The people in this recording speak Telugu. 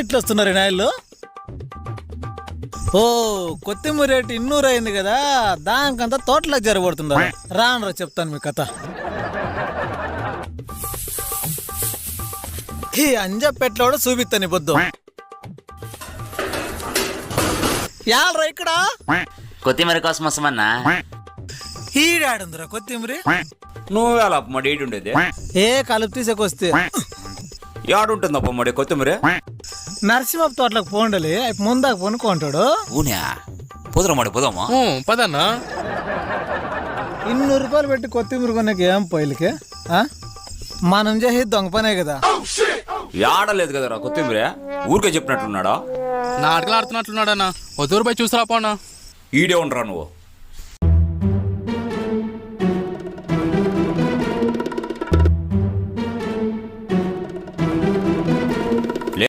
ఇట్లా వస్తున్నారు నాయళ్ళు. ఓ కొత్తిమీర రేటు 200 అయింది కదా, దానికంతా తోటలకు జరగబడుతున్నారు. రానరా చెప్తాను మీ కథ. ఈ అంజపెట్లో చూపిస్తాను పొద్దు. యాలరా ఇక్కడ కొత్తిమీర కోసం వస్తామన్నా. ఈడాడుందిరా కొత్తిమీర. నువ్వేలా అప్పమ్మడి ఏడు ఉండేది? ఏ కలుపు తీసేకొస్తే ఏడుంటుంది అప్పమ్మడి కొత్తిమీర? నరసింహ తోటలకు పోండలి, ముందాక పొనుకుంటాడు. ఊనా పోదురమ్మడి పోదామా? పదన్నా. 200 రూపాయలు పెట్టి కొత్తిమీర కొనకి ఏం పోయిలకి? మనం చేసి దొంగ పనే కదా. ఏడలేదు కదరా కొత్తిమీర, ఊరికే చెప్పినట్లున్నాడా? నాటకాలు ఆడుతున్నట్లున్నాడన్నా. వద్దూరు పోయి చూసిరా పోనా. ఈడే ఉండరా నువ్వు.